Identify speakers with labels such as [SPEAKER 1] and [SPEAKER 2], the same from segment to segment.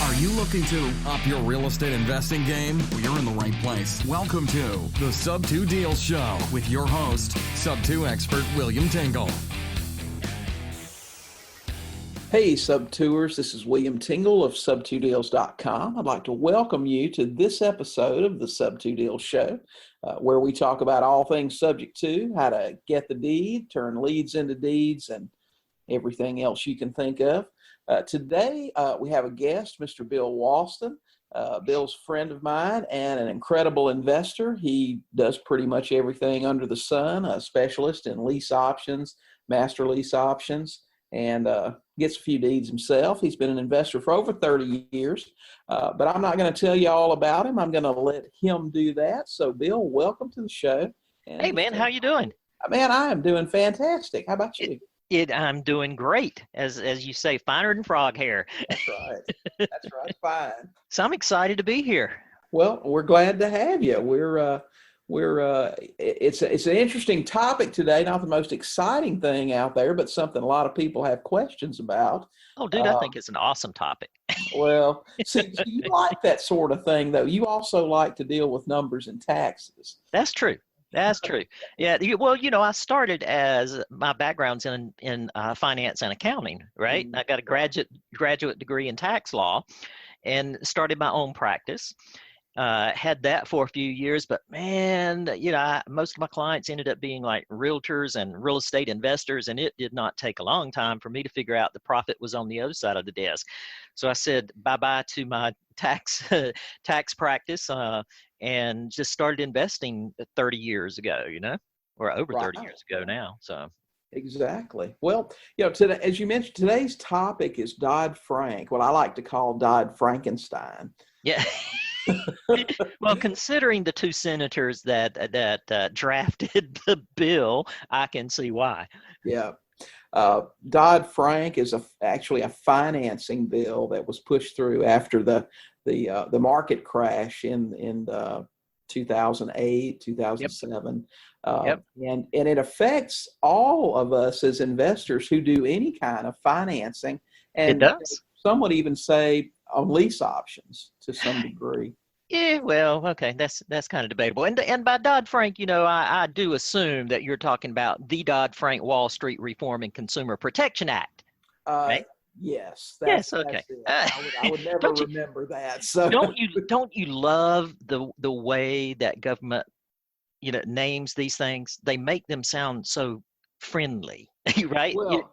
[SPEAKER 1] Are you looking to up your real estate investing game? Well, you're in the right place. Welcome to the Sub 2 Deals Show with your host, Sub 2 expert William Tingle.
[SPEAKER 2] Hey, Sub-Tours, this is William Tingle of Sub2Deals.com. I'd like to welcome you to this episode of the Sub2 Deals Show, where we talk about all things subject to, how to get the deed, turn leads into deeds, and everything else you can think of. Today, we have a guest, Mr. Bill Walston. Bill's a friend of mine and an incredible investor. He does pretty much everything under the sun, a specialist in lease options, master lease options, and gets a few deeds himself. He's been an investor for over 30 years, but I'm not going to tell you all about him. I'm going to let him do that. So, Bill, welcome to the show. And
[SPEAKER 3] hey, man, how you doing?
[SPEAKER 2] Man, I am doing fantastic. How about you?
[SPEAKER 3] I'm doing great, as you say, finer than frog hair.
[SPEAKER 2] That's right. That's right. Fine.
[SPEAKER 3] So I'm excited to be here.
[SPEAKER 2] Well, we're glad to have you. It's an interesting topic today, not the most exciting thing out there, but something a lot of people have questions about.
[SPEAKER 3] Oh, dude, I think it's an awesome topic.
[SPEAKER 2] Well, see, you like that sort of thing, though. You also like to deal with numbers and taxes.
[SPEAKER 3] That's true. That's true. Yeah. Well, I started as my background's in finance and accounting, right?
[SPEAKER 2] Mm-hmm.
[SPEAKER 3] I got a graduate degree in tax law and started my own practice. Had that for a few years, but man, most of my clients ended up being like realtors and real estate investors, and it did not take a long time for me to figure out the profit was on the other side of the desk. So I said bye-bye to my tax practice and just started investing 30 years ago, or over 30 years ago now. So.
[SPEAKER 2] Exactly. Well, today, as you mentioned, today's topic is Dodd-Frank, what I like to call Dodd-Frankenstein.
[SPEAKER 3] Yeah. Well, considering the two senators that drafted the bill, I can see why.
[SPEAKER 2] Yeah. Dodd-Frank is actually a financing bill that was pushed through after the market crash in 2008, 2007.
[SPEAKER 3] Yep.
[SPEAKER 2] And it affects all of us as investors who do any kind of financing. And
[SPEAKER 3] it does.
[SPEAKER 2] Some would even say on lease options to some degree.
[SPEAKER 3] Yeah, well, okay, that's kind of debatable. And by Dodd-Frank, I do assume that you're talking about the Dodd-Frank Wall Street Reform and Consumer Protection Act, right?
[SPEAKER 2] Yes.
[SPEAKER 3] Yes. Okay.
[SPEAKER 2] I would never remember that. So
[SPEAKER 3] don't you love the way that government, names these things? They make them sound so friendly, right?
[SPEAKER 2] Well,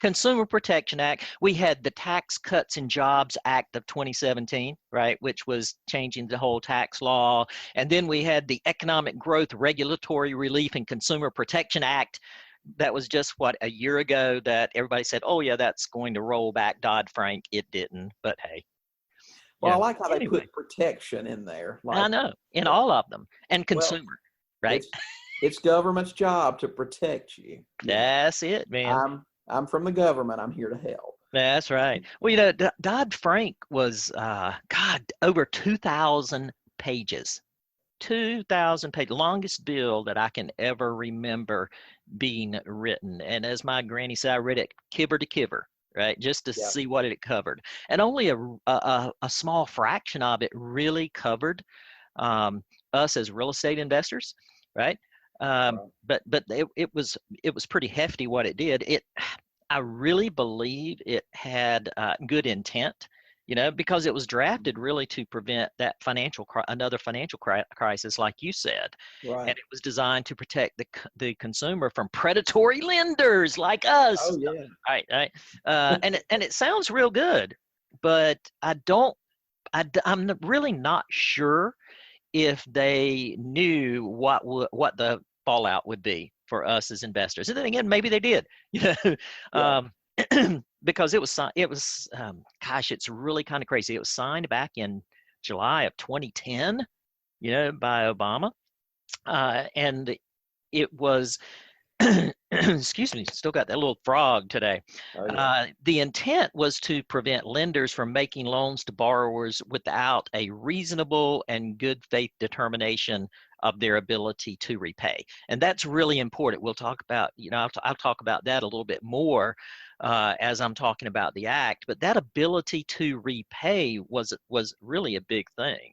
[SPEAKER 3] Consumer Protection Act. We had the Tax Cuts and Jobs Act of 2017, right, which was changing the whole tax law. And then we had the Economic Growth Regulatory Relief and Consumer Protection Act. That was just a year ago that everybody said, oh yeah, that's going to roll back Dodd-Frank. It didn't, but hey.
[SPEAKER 2] Well, I like how they put protection in there.
[SPEAKER 3] I know, in all of them, and consumer, right?
[SPEAKER 2] It's government's job to protect you.
[SPEAKER 3] That's it, man.
[SPEAKER 2] I'm from the government. I'm here to help.
[SPEAKER 3] That's right. Well, Dodd-Frank was, over 2,000 pages. 2,000 pages, longest bill that I can ever remember being written. And as my granny said, I read it kiver to kiver, right? Just to see what it covered. And only a small fraction of it really covered us as real estate investors, right? But it was pretty hefty what it did. I really believe it had good intent, because it was drafted really to prevent that another financial crisis, like you said.
[SPEAKER 2] Right.
[SPEAKER 3] And it was designed to protect the consumer from predatory lenders like us.
[SPEAKER 2] Oh yeah.
[SPEAKER 3] Right. And it sounds real good, but I'm really not sure if they knew what the fallout would be for us as investors. And then again, maybe they did, because it's really kind of crazy. It was signed back in July of 2010, by Obama. And it was, excuse me, still got that little frog today.
[SPEAKER 2] Oh, yeah.
[SPEAKER 3] The intent was to prevent lenders from making loans to borrowers without a reasonable and good faith determination of their ability to repay. And that's really important. We'll talk about, I'll talk about that a little bit more as I'm talking about the act, but that ability to repay was really a big thing.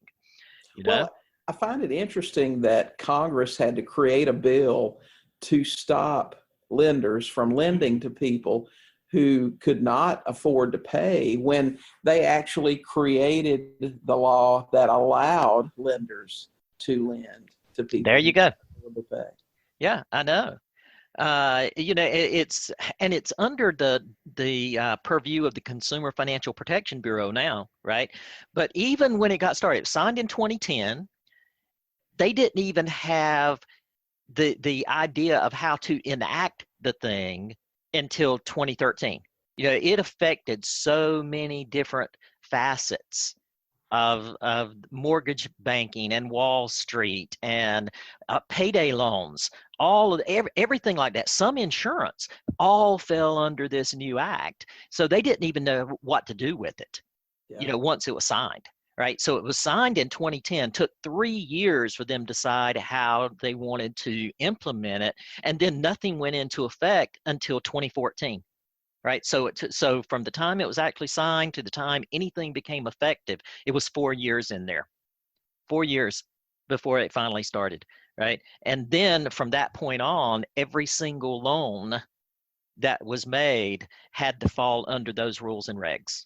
[SPEAKER 2] Well, I find it interesting that Congress had to create a bill to stop lenders from lending to people who could not afford to pay when they actually created the law that allowed lenders to lend to people.
[SPEAKER 3] There you go.
[SPEAKER 2] Who could pay.
[SPEAKER 3] Yeah, I know. It's under the purview of the Consumer Financial Protection Bureau now, right? But even when it got started, signed in 2010, they didn't even have the idea of how to enact the thing until 2013. It affected so many different facets of mortgage banking and Wall Street and payday loans, all of everything like that. Some insurance all fell under this new act, so they didn't even know what to do with it.
[SPEAKER 2] Yeah.
[SPEAKER 3] Once it was signed, right? So it was signed in 2010. Took 3 years for them to decide how they wanted to implement it, and then nothing went into effect until 2014. Right, so from the time it was actually signed to the time anything became effective, it was 4 years in there. 4 years before it finally started, right? And then from that point on, every single loan that was made had to fall under those rules and regs,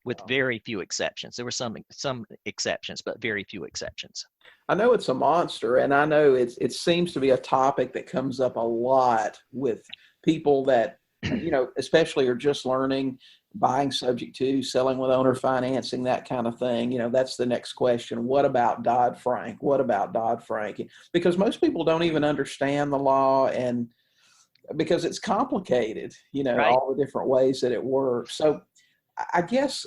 [SPEAKER 3] with very few exceptions. There were some exceptions, but very few exceptions.
[SPEAKER 2] I know it's a monster, and I know it seems to be a topic that comes up a lot with people that especially are just learning, buying subject to, selling with owner financing, that kind of thing. That's the next question. What about Dodd-Frank? What about Dodd-Frank? Because most people don't even understand the law, and because it's complicated,
[SPEAKER 3] Right.
[SPEAKER 2] all the different ways that it works. So I guess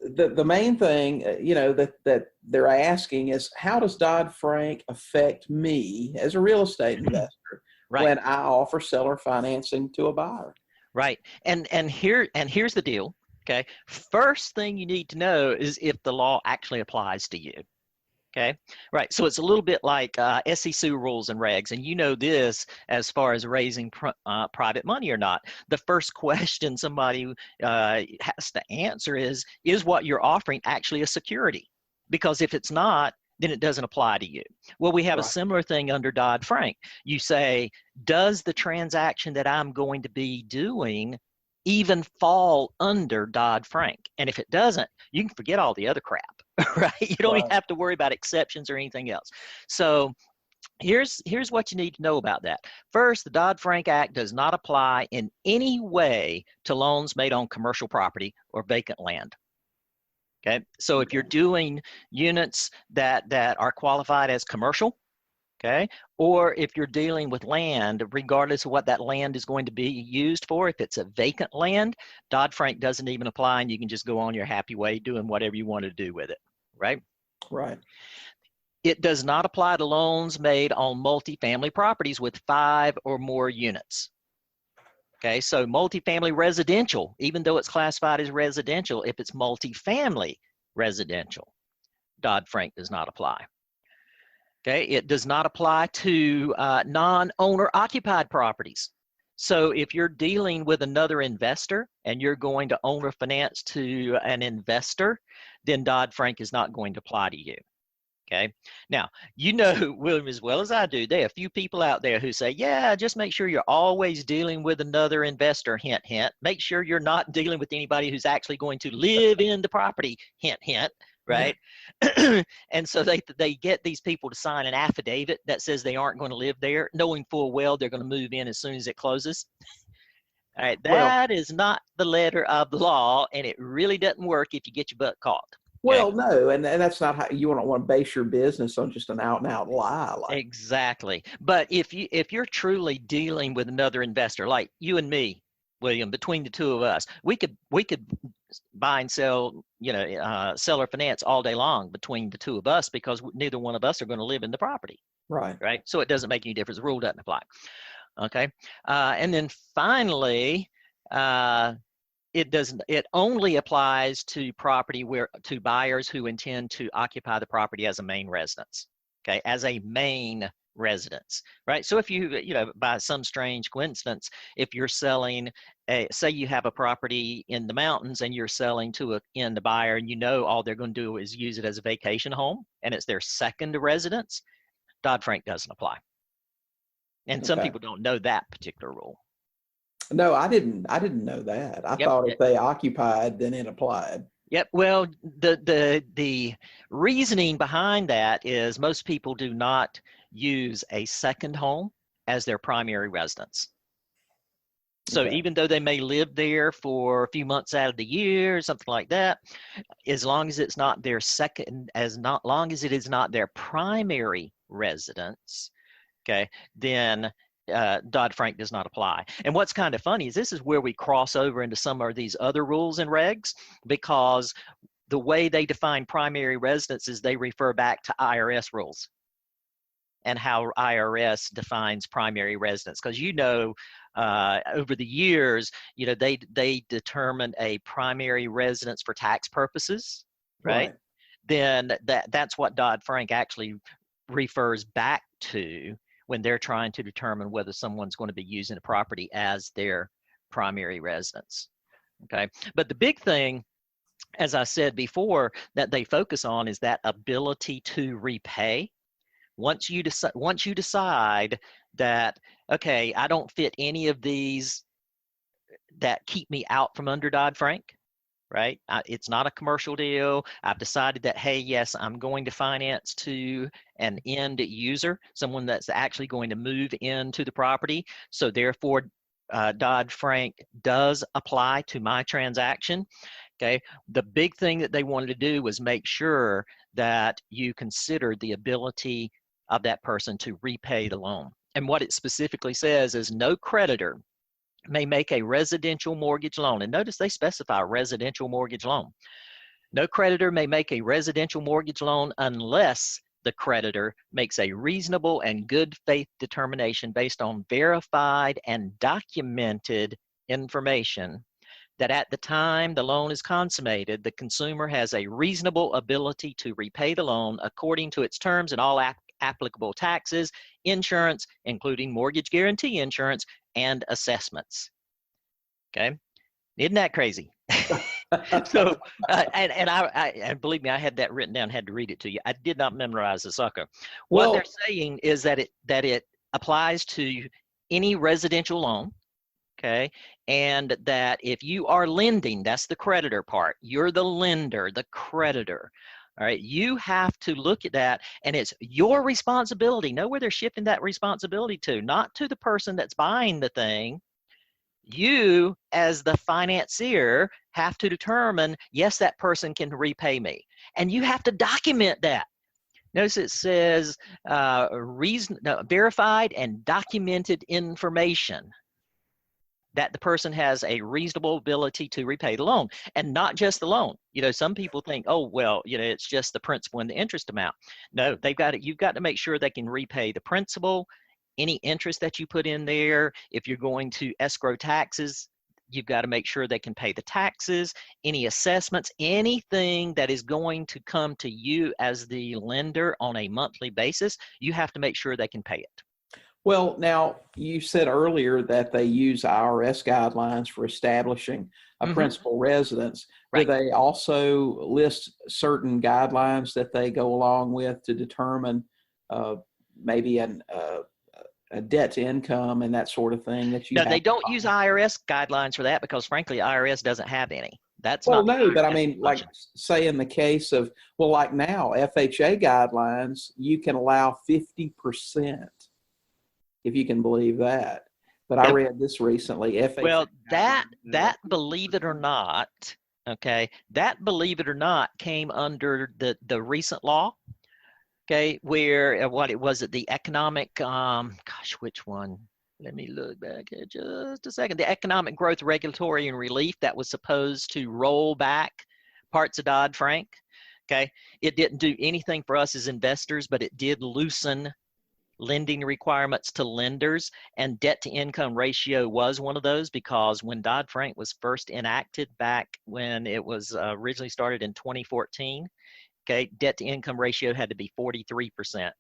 [SPEAKER 2] the main thing, that they're asking is, how does Dodd-Frank affect me as a real estate investor?
[SPEAKER 3] Right.
[SPEAKER 2] When I offer seller financing to a buyer.
[SPEAKER 3] Right. And here's the deal. Okay. First thing you need to know is if the law actually applies to you. Okay. Right. So it's a little bit like SEC rules and regs, and this as far as raising private money or not. The first question somebody has to answer is what you're offering actually a security? Because if it's not, then it doesn't apply to you. Well, we have a similar thing under Dodd-Frank. You say, does the transaction that I'm going to be doing even fall under Dodd-Frank? And if it doesn't, you can forget all the other crap, right? You don't even have to worry about exceptions or anything else. So here's what you need to know about that. First, the Dodd-Frank Act does not apply in any way to loans made on commercial property or vacant land. Okay, so if you're doing units that are qualified as commercial, okay, or if you're dealing with land, regardless of what that land is going to be used for, if it's a vacant land, Dodd-Frank doesn't even apply, and you can just go on your happy way doing whatever you want to do with it, right?
[SPEAKER 2] Right.
[SPEAKER 3] It does not apply to loans made on multifamily properties with 5 or more units. Okay, so multifamily residential, even though it's classified as residential, if it's multifamily residential, Dodd-Frank does not apply. Okay, it does not apply to non-owner occupied properties. So if you're dealing with another investor and you're going to owner finance to an investor, then Dodd-Frank is not going to apply to you. Okay. Now, William, as well as I do, there are a few people out there who say, yeah, just make sure you're always dealing with another investor, hint, hint. Make sure you're not dealing with anybody who's actually going to live in the property, hint, hint, right? Yeah. And so they get these people to sign an affidavit that says they aren't going to live there, knowing full well they're going to move in as soon as it closes. All right. That is not the letter of the law, and it really doesn't work if you get your butt caught.
[SPEAKER 2] Well, no, and that's not how you don't want to base your business on just an out and out lie.
[SPEAKER 3] Exactly. But if you're truly dealing with another investor, like you and me, William, between the two of us, we could buy and sell, seller finance all day long between the two of us, because neither one of us are going to live in the property.
[SPEAKER 2] Right.
[SPEAKER 3] Right. So it doesn't make any difference. The rule doesn't apply. Okay. And then finally, it only applies to property to buyers who intend to occupy the property as a main residence. okay, as a main residence, right? So if by some strange coincidence, if you're selling say you have a property in the mountains and you're selling to a end buyer, and all they're going to do is use it as a vacation home and it's their second residence, Dodd-Frank doesn't apply. And some people don't know that particular rule.
[SPEAKER 2] No, I didn't know that. I thought if they occupied, then it applied.
[SPEAKER 3] Yep. Well, the reasoning behind that is most people do not use a second home as their primary residence. So even though they may live there for a few months out of the year, or something like that, as long as it's not their long as it is not their primary residence, okay, then Dodd-Frank does not apply. And what's kind of funny is this is where we cross over into some of these other rules and regs, because the way they define primary residence is they refer back to IRS rules and how IRS defines primary residence. Because over the years, they determined a primary residence for tax purposes, right? Then that's what Dodd-Frank actually refers back to when they're trying to determine whether someone's going to be using a property as their primary residence. Okay, but the big thing, as I said before, that they focus on is that ability to repay. Once you decide that, okay, I don't fit any of these that keep me out from under Dodd-Frank, right? It's not a commercial deal. I've decided that, hey, yes, I'm going to finance to an end user, someone that's actually going to move into the property. So therefore, Dodd-Frank does apply to my transaction. Okay. The big thing that they wanted to do was make sure that you consider the ability of that person to repay the loan. And what it specifically says is no creditor may make a residential mortgage loan. And notice they specify residential mortgage loan. No creditor may make a residential mortgage loan unless the creditor makes a reasonable and good faith determination based on verified and documented information that at the time the loan is consummated, the consumer has a reasonable ability to repay the loan according to its terms and all applicable taxes, insurance, including mortgage guarantee insurance, and assessments. Okay, isn't that crazy? So, and believe me, I had that written down, had to read it to you. I did not memorize the sucker. What they're saying is that it applies to any residential loan, okay, and that if you are lending, that's the creditor part. You're the lender, the creditor. All right, you have to look at that, and it's your responsibility. Know where they're shifting that responsibility to, not to the person that's buying the thing. You, as the financier, have to determine, yes, that person can repay me. And you have to document that. Notice it says verified and documented information that the person has a reasonable ability to repay the loan, and not just the loan. Some people think, oh, well, it's just the principal and the interest amount. No, you've got to make sure they can repay the principal, any interest that you put in there. If you're going to escrow taxes, you've got to make sure they can pay the taxes, any assessments, anything that is going to come to you as the lender on a monthly basis, you have to make sure they can pay it.
[SPEAKER 2] Well, now you said earlier that they use IRS guidelines for establishing a principal residence.
[SPEAKER 3] Right.
[SPEAKER 2] Do they also list certain guidelines that they go along with to determine maybe a debt to income and that sort of thing that you?
[SPEAKER 3] No, they don't use IRS guidelines for that because, frankly, IRS doesn't have any. That's
[SPEAKER 2] well,
[SPEAKER 3] not.
[SPEAKER 2] No, but I mean, like, say in the case of, well, like now, FHA guidelines, you can allow 50%. If you can believe that. But I read this recently.
[SPEAKER 3] Well, that believe it or not, okay, that believe it or not came under the recent law, okay, where the economic, which one? Let me look back here just a second. The Economic Growth Regulatory and Relief that was supposed to roll back parts of Dodd-Frank, okay. It didn't do anything for us as investors, but it did loosen lending requirements to lenders, and debt to income ratio was one of those, because when Dodd-Frank was first enacted back when it was originally started in 2014, okay, debt to income ratio had to be 43%.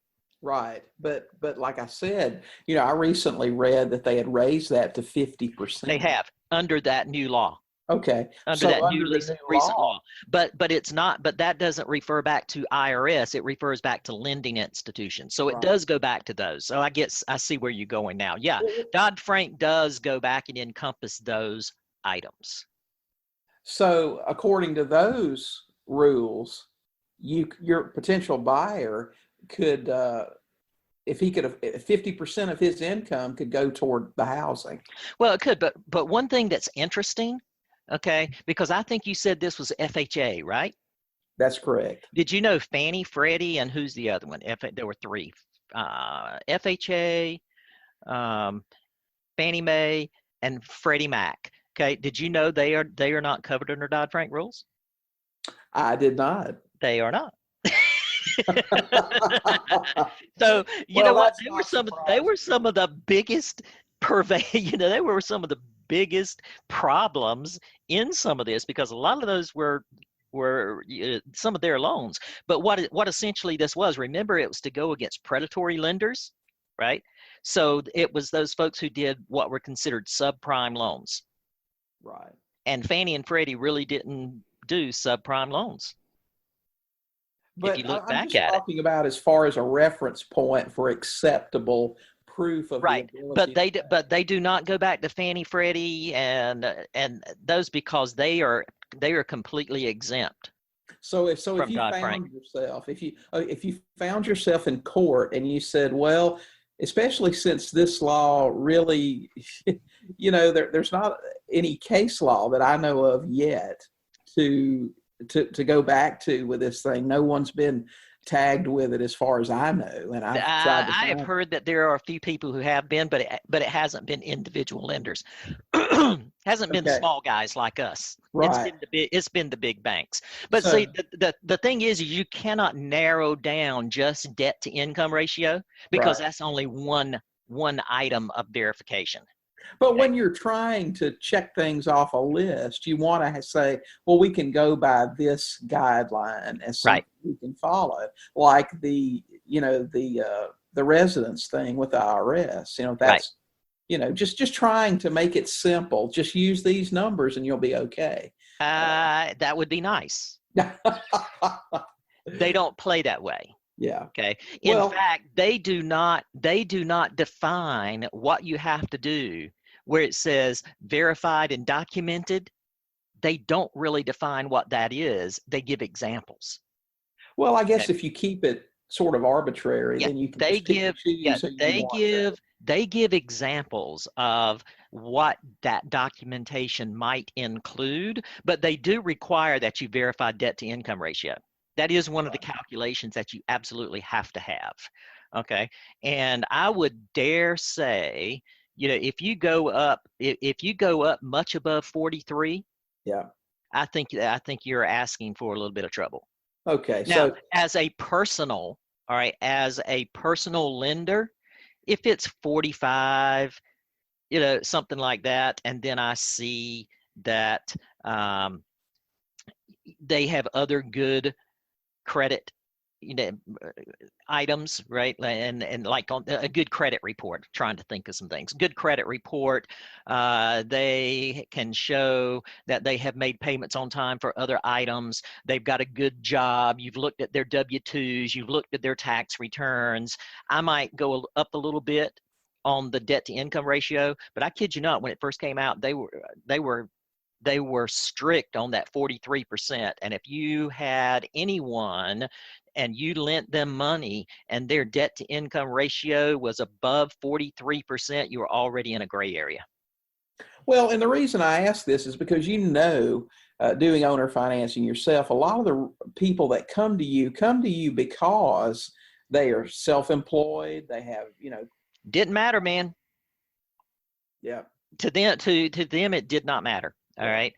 [SPEAKER 2] Right. But like I said, I recently read that they had raised that to
[SPEAKER 3] They
[SPEAKER 2] 50%.
[SPEAKER 3] have under that new law.
[SPEAKER 2] Okay.
[SPEAKER 3] Under
[SPEAKER 2] So
[SPEAKER 3] that
[SPEAKER 2] under
[SPEAKER 3] new
[SPEAKER 2] the new
[SPEAKER 3] recent
[SPEAKER 2] law,
[SPEAKER 3] law. But it's not, but that doesn't refer back to IRS. It refers back to lending institutions. So it
[SPEAKER 2] right.
[SPEAKER 3] does go back to those. So I guess I see where you're going now. Yeah.
[SPEAKER 2] Well,
[SPEAKER 3] Dodd-Frank does go back and encompass those items.
[SPEAKER 2] so according to those rules, your potential buyer could, if he could have 50% of his income could go toward the housing.
[SPEAKER 3] Well, it could, but one thing that's interesting, okay, because I think you said this was FHA, right?
[SPEAKER 2] That's correct.
[SPEAKER 3] Did you know Fannie, Freddie, and who's the other one? There were three. FHA, um, Fannie Mae, and Freddie Mac. Okay, did you know they are not covered under Dodd-Frank rules?
[SPEAKER 2] I did not.
[SPEAKER 3] They are not. So you know
[SPEAKER 2] Well,
[SPEAKER 3] what?
[SPEAKER 2] that's
[SPEAKER 3] They were
[SPEAKER 2] not
[SPEAKER 3] some of the biggest they were some of the biggest problems in some of this, because a lot of those were some of their loans. But what essentially this was, remember, it was to go against predatory lenders, right? So it was those folks who did what were considered subprime loans.
[SPEAKER 2] right.
[SPEAKER 3] And Fannie and Freddie really didn't do subprime loans. If you
[SPEAKER 2] But
[SPEAKER 3] look
[SPEAKER 2] I'm
[SPEAKER 3] back
[SPEAKER 2] just
[SPEAKER 3] at it.
[SPEAKER 2] talking about as far as a reference point for acceptable proof of
[SPEAKER 3] Right,
[SPEAKER 2] the ability.
[SPEAKER 3] but they do not go back to Fannie, Freddie, and those, because they are completely exempt
[SPEAKER 2] So if
[SPEAKER 3] from
[SPEAKER 2] you
[SPEAKER 3] Dodd-Frank.
[SPEAKER 2] found yourself, if you found yourself in court and you said, well, especially since this law really, there's not any case law that I know of yet to go back to with this thing. No one's been tagged with it as far as I know, and I've tried to
[SPEAKER 3] I have
[SPEAKER 2] find.
[SPEAKER 3] heard that there are a few people who have been, but it hasn't been individual lenders. Hasn't been
[SPEAKER 2] Okay.
[SPEAKER 3] small guys like us.
[SPEAKER 2] Right.
[SPEAKER 3] It's been the big banks. But
[SPEAKER 2] So,
[SPEAKER 3] see, the thing is you cannot narrow down just debt to income ratio, because
[SPEAKER 2] right.
[SPEAKER 3] that's only one item of verification.
[SPEAKER 2] But when you're trying to check things off a list, you want to say, well, we can go by this guideline as something we can follow, like the residence thing with the IRS. That's, just trying to make it simple. Just use these numbers and you'll be okay.
[SPEAKER 3] That would be nice. They don't play that way.
[SPEAKER 2] Yeah.
[SPEAKER 3] Okay. In fact, they do not define what you have to do where it says verified and documented. They don't really define what that is. They give examples.
[SPEAKER 2] Well, I guess if you keep it sort of arbitrary, then you can
[SPEAKER 3] they give examples of what that documentation might include, but they do require that you verify debt to income ratio. That is one of the calculations that you absolutely have to have. Okay. And I would dare say, if you go up much above 43,
[SPEAKER 2] yeah,
[SPEAKER 3] I think you're asking for a little bit of trouble.
[SPEAKER 2] Okay.
[SPEAKER 3] Now,
[SPEAKER 2] So
[SPEAKER 3] as a personal lender, if it's 45, something like that, and then I see that they have other good credit items, right? And like on a good credit report, trying to think of some things. Good credit report, they can show that they have made payments on time for other items. They've got a good job. You've looked at their W-2s. You've looked at their tax returns. I might go up a little bit on the debt to income ratio, but I kid you not, when it first came out, they were strict on that 43%. And if you had anyone and you lent them money and their debt to income ratio was above 43%, you were already in a gray area.
[SPEAKER 2] Well, and the reason I ask this is because doing owner financing yourself, a lot of the people that come to you because they are self-employed. They have,
[SPEAKER 3] Didn't matter, man.
[SPEAKER 2] Yeah.
[SPEAKER 3] To them, it did not matter. All right.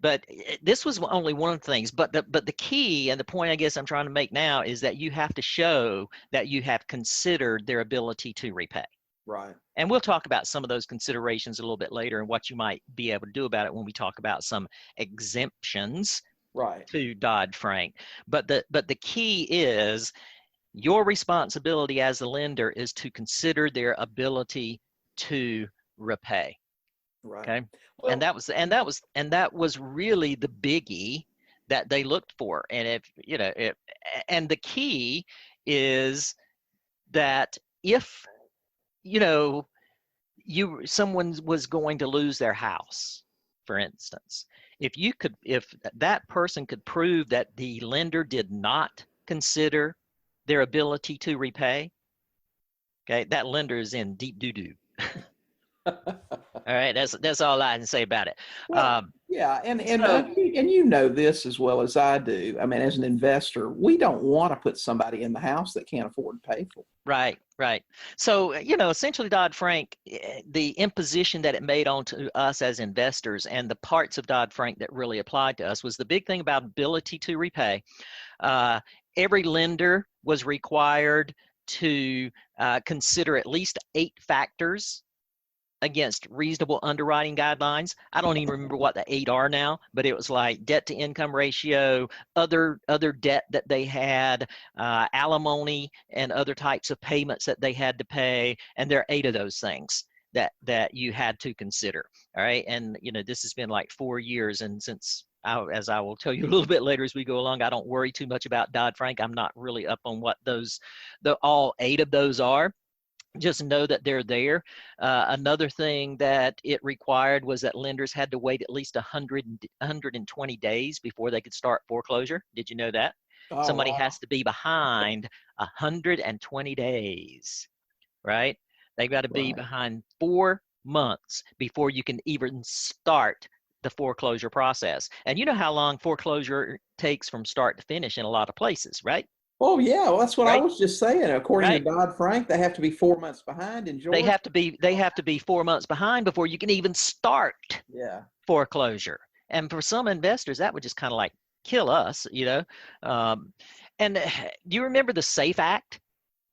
[SPEAKER 3] But this was only one of the things. But the key and the point I guess I'm trying to make now is that you have to show that you have considered their ability to repay.
[SPEAKER 2] Right.
[SPEAKER 3] And we'll talk about some of those considerations a little bit later and what you might be able to do about it when we talk about some exemptions
[SPEAKER 2] right.
[SPEAKER 3] to Dodd-Frank. But the key is Your responsibility as the lender is to consider their ability to repay.
[SPEAKER 2] Right.
[SPEAKER 3] Okay.
[SPEAKER 2] Well,
[SPEAKER 3] And that was really the biggie that they looked for. And and the key is that if, someone was going to lose their house, for instance, if that person could prove that the lender did not consider their ability to repay, okay, that lender is in deep doo-doo. All right, that's all I can say about it.
[SPEAKER 2] well, yeah, and
[SPEAKER 3] So,
[SPEAKER 2] you know this as well as I do. I mean, as an investor, we don't want to put somebody in the house that can't afford to pay for.
[SPEAKER 3] right. So, essentially Dodd-Frank, the imposition that it made onto us as investors and the parts of Dodd-Frank that really applied to us was the big thing about ability to repay. Every lender was required to consider at least 8 factors against reasonable underwriting guidelines. I don't even remember what the 8 are now, but it was like debt to income ratio, other debt that they had, alimony, and other types of payments that they had to pay. And there are 8 of those things that you had to consider. All right. And, this has been like 4 years. And since as I will tell you a little bit later as we go along, I don't worry too much about Dodd-Frank. I'm not really up on what all 8 of those are. Just know that they're there. Another thing that it required was that lenders had to wait at least 120 days before they could start foreclosure. Did you know that?
[SPEAKER 2] Oh,
[SPEAKER 3] Somebody
[SPEAKER 2] wow.
[SPEAKER 3] has to be behind 120 days, right? They've got to be
[SPEAKER 2] Right.
[SPEAKER 3] behind 4 months before you can even start the foreclosure process. And you know how long foreclosure takes from start to finish in a lot of places, right?
[SPEAKER 2] Oh, yeah. Well, that's what I
[SPEAKER 3] Right?
[SPEAKER 2] was just saying. According to
[SPEAKER 3] Right.
[SPEAKER 2] Dodd-Frank, they have to be 4 months behind in
[SPEAKER 3] They
[SPEAKER 2] Georgia.
[SPEAKER 3] have to be 4 months behind before you can even start
[SPEAKER 2] Yeah.
[SPEAKER 3] foreclosure. And for some investors, that would just kind of like kill us, And do you remember the SAFE Act?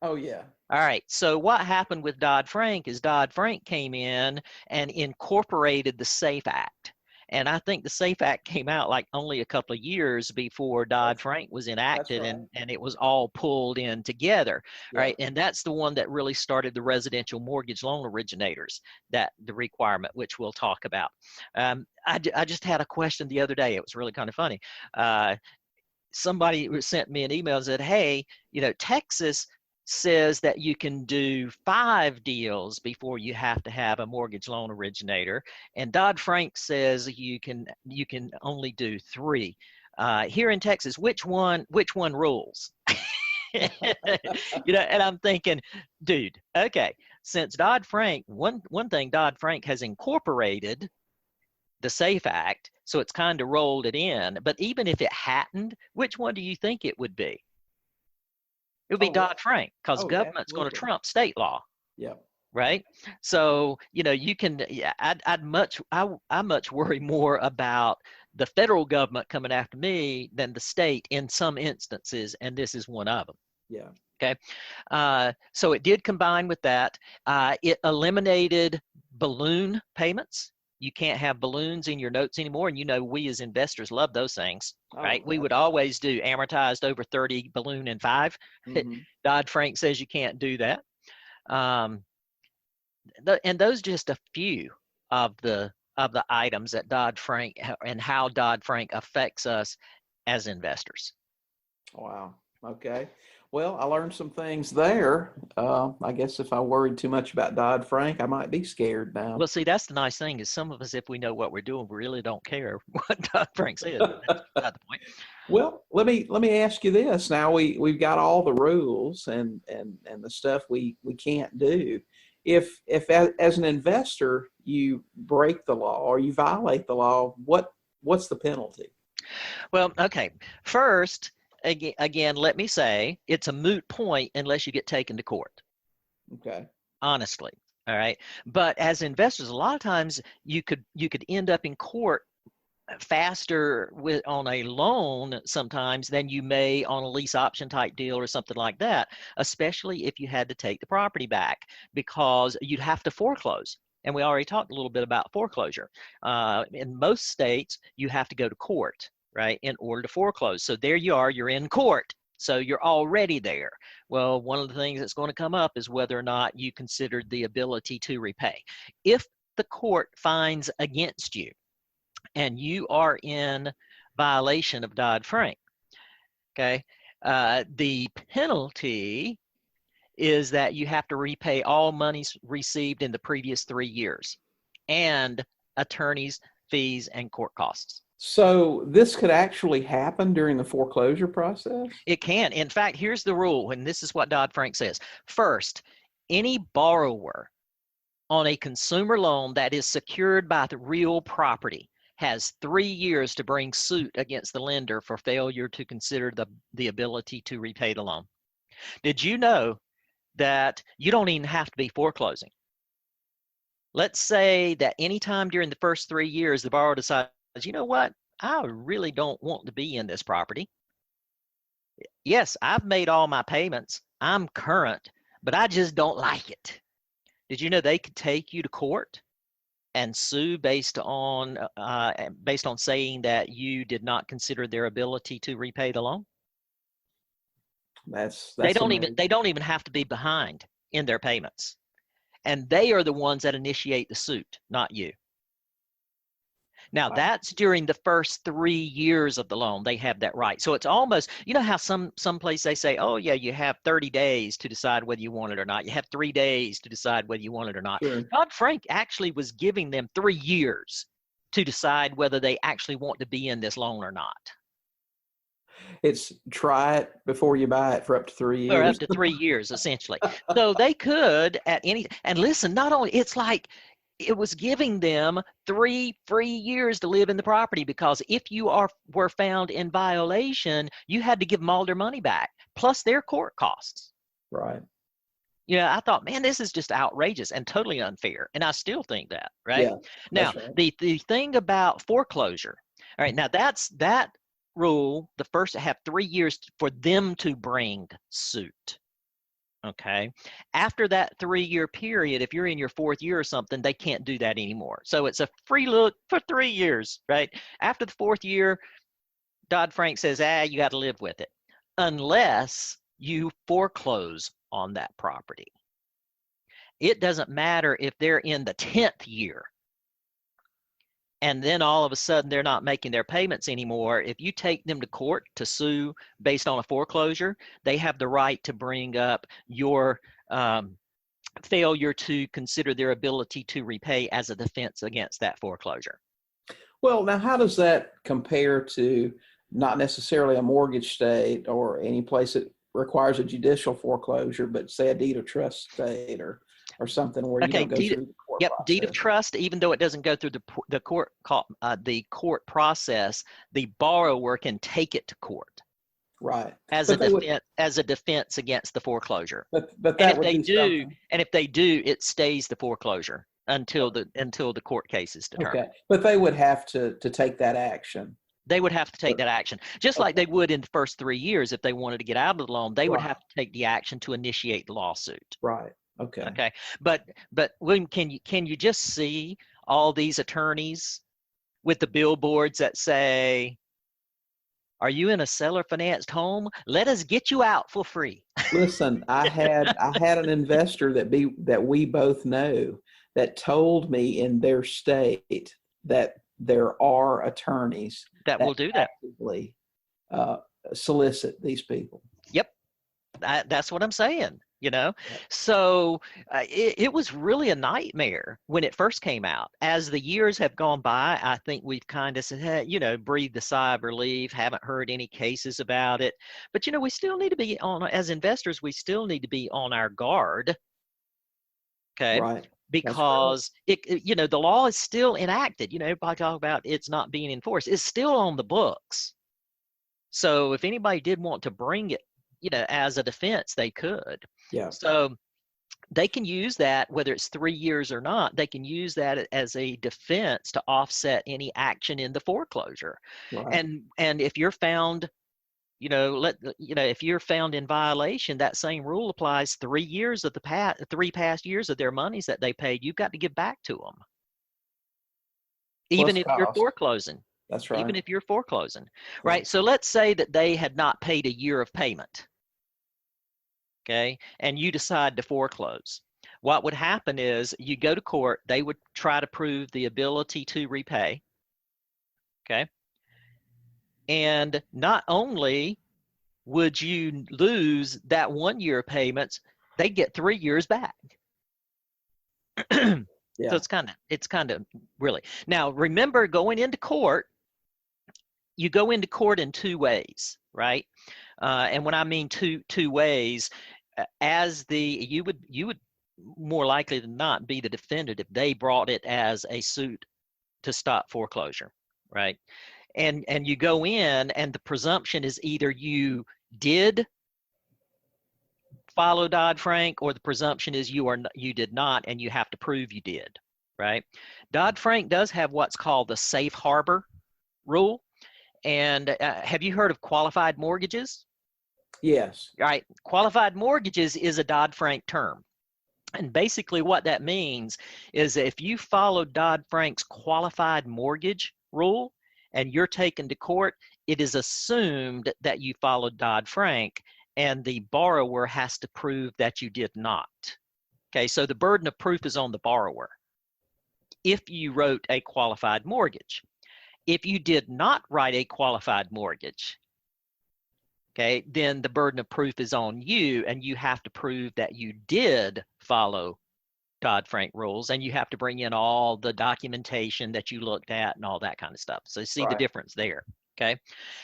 [SPEAKER 2] Oh, yeah.
[SPEAKER 3] All right. So what happened with Dodd-Frank is Dodd-Frank came in and incorporated the SAFE Act. And I think the SAFE Act came out like only a couple of years before Dodd-Frank was
[SPEAKER 2] That's
[SPEAKER 3] enacted,
[SPEAKER 2] right.
[SPEAKER 3] and it was all pulled in together. All
[SPEAKER 2] Yeah.
[SPEAKER 3] right. And that's the one that really started the residential mortgage loan originators, that the requirement, which we'll talk about. I just had a question the other day. It was really kind of funny. Somebody sent me an email and said, hey, Texas says that you can do 5 deals before you have to have a mortgage loan originator, and Dodd-Frank says you can only do 3. Here in Texas, which one rules? And I'm thinking, dude, okay, since Dodd-Frank, one thing Dodd-Frank has incorporated the SAFE Act, so it's kind of rolled it in. But even if it hadn't, which one do you think it would be? It would be Dodd-Frank, because government's going to trump state law.
[SPEAKER 2] Yeah.
[SPEAKER 3] Right. So, you can, I much worry more about the federal government coming after me than the state in some instances. And this is one of them.
[SPEAKER 2] Yeah.
[SPEAKER 3] Okay. So it did combine with that. It eliminated balloon payments. You can't have balloons in your notes anymore. And we as investors love those things, right? We would always do amortized over 30 balloon in 5.
[SPEAKER 2] Mm-hmm.
[SPEAKER 3] Dodd-Frank says you can't do that. And those just a few of the items that Dodd-Frank and how Dodd-Frank affects us as investors.
[SPEAKER 2] Wow. Okay. Well, I learned some things there. I guess if I worried too much about Dodd-Frank, I might be scared now.
[SPEAKER 3] Well, see, that's the nice thing is some of us, if we know what we're doing, we really don't care what Dodd-Frank says. That's not the point.
[SPEAKER 2] Well, let me ask you this. Now we've got all the rules and the stuff we can't do. If as an investor you break the law or you violate the law, what's the penalty?
[SPEAKER 3] Well, okay. First, again, let me say it's a moot point unless you get taken to court.
[SPEAKER 2] Okay.
[SPEAKER 3] Honestly. All right. But as investors, a lot of times you could end up in court faster on a loan sometimes than you may on a lease option type deal or something like that, especially if you had to take the property back, because you'd have to foreclose. And we already talked a little bit about foreclosure. In most states, you have to go to court, right, in order to foreclose. So there you are, you're in court. So you're already there. Well, one of the things that's going to come up is whether or not you considered the ability to repay. If the court finds against you and you are in violation of Dodd-Frank, okay, the penalty is that you have to repay all monies received in the previous 3 years and attorneys' fees and court costs.
[SPEAKER 2] So this could actually happen during the foreclosure process?
[SPEAKER 3] It can. In fact, here's the rule, and this is what Dodd-Frank says. First, any borrower on a consumer loan that is secured by the real property has 3 years to bring suit against the lender for failure to consider the ability to repay the loan. Did you know that you don't even have to be foreclosing? Let's say that anytime during the first 3 years, the borrower decides, you know what, I really don't want to be in this property. Yes, I've made all my payments. I'm current, but I just don't like it. Did you know they could take you to court and sue based on saying that you did not consider their ability to repay the loan? They don't even have to be behind in their payments. And they are the ones that initiate the suit, not you. Now, that's during the first 3 years of the loan. They have that right. So it's almost, you know how some place they say, oh, yeah, you have 30 days to decide whether you want it or not. You have 3 days to decide whether you want it or not.
[SPEAKER 2] Sure.
[SPEAKER 3] Dodd-Frank actually was giving them 3 years to decide whether they actually want to be in this loan or not.
[SPEAKER 2] It's try it before you buy it for up to 3 years.
[SPEAKER 3] Or up to 3 years, essentially. So they could at any, and listen, not only, it's like, it was giving them 3 free years to live in the property, because if you were found in violation, you had to give them all their money back, plus their court costs.
[SPEAKER 2] Right.
[SPEAKER 3] Yeah, I thought, man, this is just outrageous and totally unfair. And I still think that, right?
[SPEAKER 2] Yeah,
[SPEAKER 3] now,
[SPEAKER 2] right.
[SPEAKER 3] the thing about foreclosure, all right, now that rule, the first have 3 years for them to bring suit. Okay. After that 3 year period, if you're in your 4th year or something, they can't do that anymore. So it's a free look for 3 years, right? After the 4th year, Dodd-Frank says, you got to live with it, unless you foreclose on that property. It doesn't matter if they're in the 10th year and then all of a sudden they're not making their payments anymore. If you take them to court to sue based on a foreclosure, they have the right to bring up your failure to consider their ability to repay as a defense against that foreclosure.
[SPEAKER 2] Well, now how does that compare to not necessarily a mortgage state or any place that requires a judicial foreclosure, but say a deed of trust state or something where you don't go through the court process?
[SPEAKER 3] Deed of trust, even though it doesn't go through the court process, the borrower can take it to court.
[SPEAKER 2] Right.
[SPEAKER 3] As a defense against the foreclosure.
[SPEAKER 2] But that would be something.
[SPEAKER 3] And if they do, it stays the foreclosure until the court case is determined.
[SPEAKER 2] Okay. But they would have to take that action.
[SPEAKER 3] They would have to take that action, just like they would in the first 3 years. If they wanted to get out of the loan, they would have to take the action to initiate the lawsuit.
[SPEAKER 2] Right. Okay.
[SPEAKER 3] Okay. But William, can you just see all these attorneys with the billboards that say, "Are you in a seller financed home? Let us get you out for free."
[SPEAKER 2] Listen, I had an investor that we both know that told me in their state that there are attorneys
[SPEAKER 3] that will do that.
[SPEAKER 2] Actively solicit these people.
[SPEAKER 3] Yep. That's what I'm saying. So it was really a nightmare when it first came out. As the years have gone by, I think we've kind of said, hey, breathed a sigh of relief, haven't heard any cases about it. But, we still need to be as investors, we still need to be on our guard. Okay.
[SPEAKER 2] Right.
[SPEAKER 3] Because the law is still enacted. Everybody talk about it's not being enforced. It's still on the books. So if anybody did want to bring it, as a defense, they could.
[SPEAKER 2] Yeah.
[SPEAKER 3] So they can use that, whether it's 3 years or not, they can use that as a defense to offset any action in the foreclosure. Right. And if you're found, if you're found in violation, that same rule applies. 3 years of the 3 past years of their monies that they paid, you've got to give back to them. Even if you're foreclosing.
[SPEAKER 2] That's right.
[SPEAKER 3] Even if you're foreclosing, right? So let's say that they had not paid a year of payment, okay, and you decide to foreclose. What would happen is you go to court, they would try to prove the ability to repay, okay? And not only would you lose that 1 year of payments, they get 3 years back. So it's kind of really. Now, remember, going into court, you go into court in two ways, right? And when I mean two ways, you would more likely than not be the defendant if they brought it as a suit to stop foreclosure, right? And you go in, and the presumption is either you did follow Dodd-Frank, or the presumption is you did not, and you have to prove you did, right? Dodd-Frank does have what's called the safe harbor rule. And have you heard of qualified mortgages?
[SPEAKER 2] Yes.
[SPEAKER 3] Right. Qualified mortgages is a Dodd-Frank term. And basically what that means is if you follow Dodd-Frank's qualified mortgage rule and you're taken to court, it is assumed that you followed Dodd-Frank, and the borrower has to prove that you did not. Okay, so the burden of proof is on the borrower if you wrote a qualified mortgage. If you did not write a qualified mortgage, okay, then the burden of proof is on you, and you have to prove that you did follow Dodd-Frank rules, and you have to bring in all the documentation that you looked at and all that kind of stuff. So see the difference there. Okay.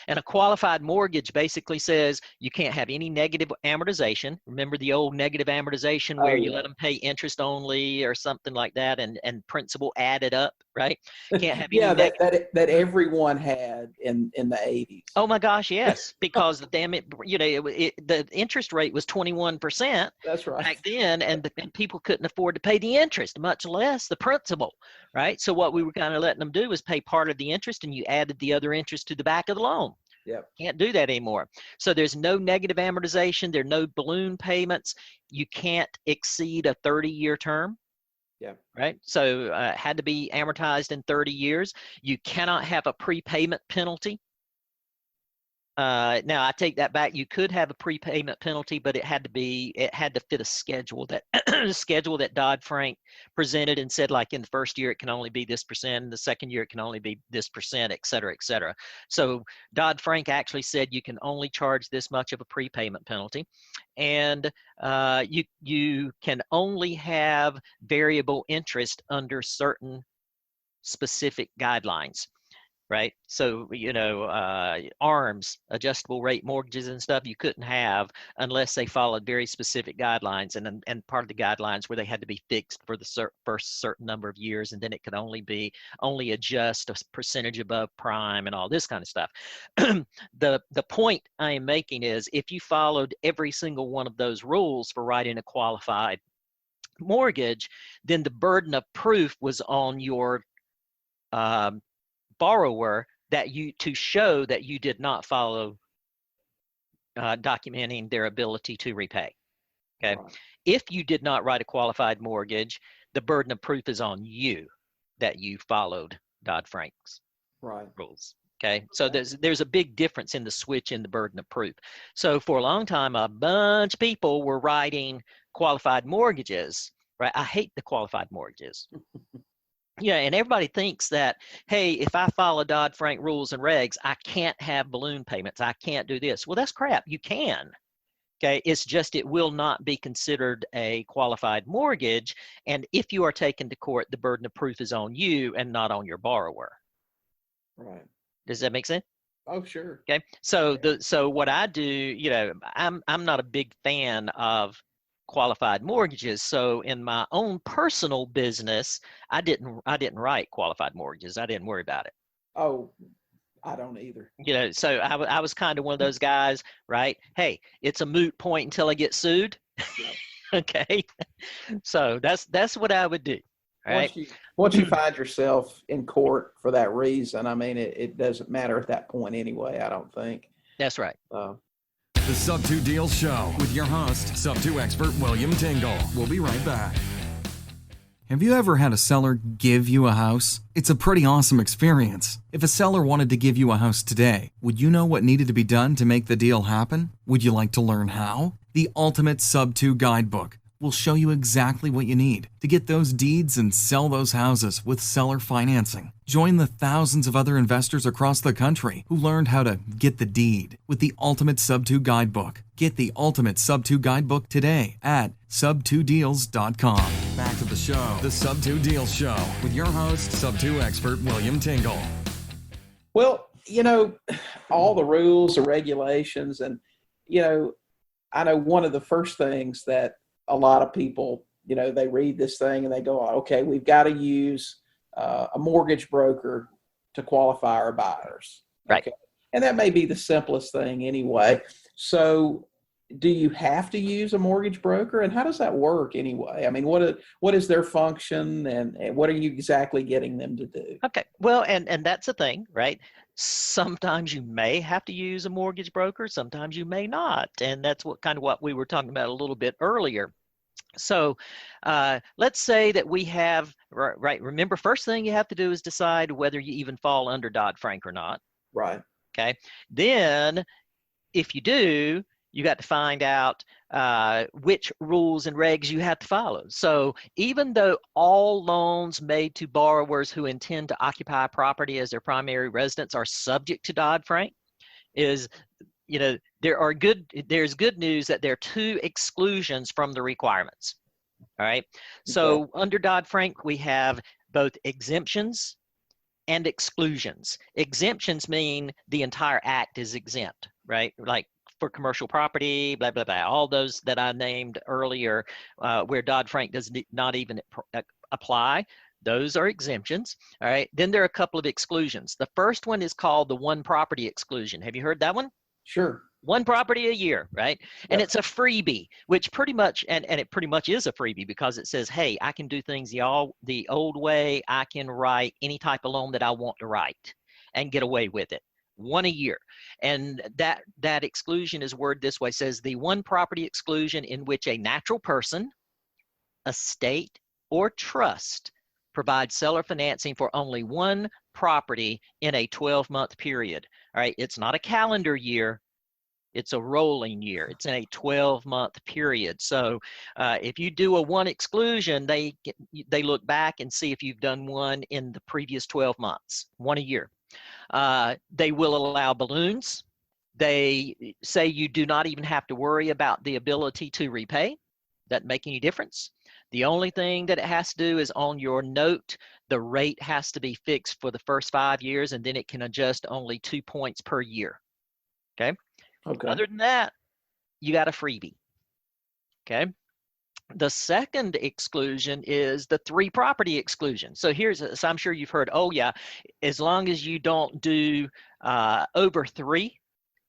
[SPEAKER 3] And a qualified mortgage basically says you can't have any negative amortization. Remember the old negative amortization where you let them pay interest only or something like that, and principal added up, right? Can't have any
[SPEAKER 2] that everyone had in the 80s.
[SPEAKER 3] Oh my gosh, yes, because the interest rate was 21%.
[SPEAKER 2] That's right.
[SPEAKER 3] Back then, and people couldn't afford to pay the interest, much less the principal, right? So what we were kind of letting them do was pay part of the interest, and you added the other interest to the back of the loan.
[SPEAKER 2] Yep.
[SPEAKER 3] Can't do that anymore. So there's no negative amortization. There are no balloon payments. You can't exceed a 30-year term.
[SPEAKER 2] Yeah.
[SPEAKER 3] Right. So had to be amortized in 30 years. You cannot have a prepayment penalty. Now I take that back. You could have a prepayment penalty, but it had to fit a schedule that Dodd-Frank presented and said, like in the first year it can only be this percent, in the second year it can only be this percent, et cetera, et cetera. So Dodd-Frank actually said you can only charge this much of a prepayment penalty, and you can only have variable interest under certain specific guidelines. Right. So, ARMs, adjustable rate mortgages and stuff, you couldn't have unless they followed very specific guidelines, and part of the guidelines where they had to be fixed for the first certain number of years, and then it could only adjust a percentage above prime and all this kind of stuff. The point I am making is if you followed every single one of those rules for writing a qualified mortgage, then the burden of proof was on your borrower to show that you did not follow documenting their ability to repay. Okay. Right. If you did not write a qualified mortgage, the burden of proof is on you that you followed Dodd-Frank's rules. Okay. So there's a big difference in the switch in the burden of proof. So for a long time, a bunch of people were writing qualified mortgages, right? I hate the qualified mortgages. Yeah, and everybody thinks that, hey, if I follow Dodd-Frank rules and regs, I can't have balloon payments. I can't do this. Well, that's crap. You can. Okay, it's just it will not be considered a qualified mortgage. And if you are taken to court, the burden of proof is on you and not on your borrower.
[SPEAKER 2] Right.
[SPEAKER 3] Does that make sense?
[SPEAKER 2] Oh, sure.
[SPEAKER 3] Okay. So what I do, I'm not a big fan of qualified mortgages. So in my own personal business, I didn't write qualified mortgages. I didn't worry about it.
[SPEAKER 2] Oh, I don't either.
[SPEAKER 3] So I was kind of one of those guys, right? Hey, it's a moot point until I get sued.
[SPEAKER 2] Yeah.
[SPEAKER 3] Okay. So that's what I would do. Right.
[SPEAKER 2] Once you find yourself in court for that reason, I mean, it doesn't matter at that point anyway, I don't think.
[SPEAKER 3] That's right.
[SPEAKER 1] The Sub2 Deals Show with your host, Sub2 expert William Tingle. We'll be right back. Have you ever had a seller give you a house? It's a pretty awesome experience. If a seller wanted to give you a house today, would you know what needed to be done to make the deal happen? Would you like to learn how? The Ultimate Sub-2 Guidebook will show you exactly what you need to get those deeds and sell those houses with seller financing. Join the thousands of other investors across the country who learned how to get the deed with the Ultimate Sub-2 Guidebook. Get the Ultimate Sub-2 Guidebook today at sub2deals.com. Back to the show, the Sub-2 Deals Show, with your host, Sub-2 expert William Tingle.
[SPEAKER 2] Well, all the rules, the regulations, and, I know one of the first things that a lot of people, they read this thing and they go, okay, we've got to use a mortgage broker to qualify our buyers.
[SPEAKER 3] Right.
[SPEAKER 2] Okay. And that may be the simplest thing anyway. So do you have to use a mortgage broker, and how does that work anyway? I mean, what is their function, and what are you exactly getting them to do?
[SPEAKER 3] Okay. Well, and that's the thing, right? Sometimes you may have to use a mortgage broker, sometimes you may not. And that's what we were talking about a little bit earlier. So let's say that we have, right, remember, first thing you have to do is decide whether you even fall under Dodd-Frank or not.
[SPEAKER 2] Right.
[SPEAKER 3] Okay. Then if you do, you got to find out which rules and regs you have to follow. So even though all loans made to borrowers who intend to occupy property as their primary residence are subject to Dodd-Frank, there's good news that there are two exclusions from the requirements. All right. So
[SPEAKER 2] Okay.
[SPEAKER 3] under Dodd-Frank, we have both exemptions and exclusions. Exemptions mean the entire act is exempt, right? Like for commercial property, blah, blah, blah, all those that I named earlier, where Dodd-Frank does not even apply, those are exemptions. All right. Then there are a couple of exclusions. The first one is called the One Property Exclusion. Have you heard that one?
[SPEAKER 2] Sure.
[SPEAKER 3] One property a year, right? And
[SPEAKER 2] Yep.
[SPEAKER 3] it's a freebie, which pretty much, and it pretty much is a freebie, because it says, hey, I can do things the old way. I can write any type of loan that I want to write and get away with it. One a year. And that exclusion is worded this way, says the one property exclusion in which a natural person, estate, or trust provides seller financing for only one property in a 12-month period. All right, it's not a calendar year. It's a rolling year. It's in a 12-month period. So if you do a one exclusion, they look back and see if you've done one in the previous 12 months, one a year. They will allow balloons. They say you do not even have to worry about the ability to repay. Doesn't make any difference. The only thing that it has to do is on your note, the rate has to be fixed for the first 5 years, and then it can adjust only 2 points per year. Okay.
[SPEAKER 2] Okay.
[SPEAKER 3] Other than that, you got a freebie. Okay. The second exclusion is the three property exclusion. So so I'm sure you've heard, oh yeah, as long as you don't do over three,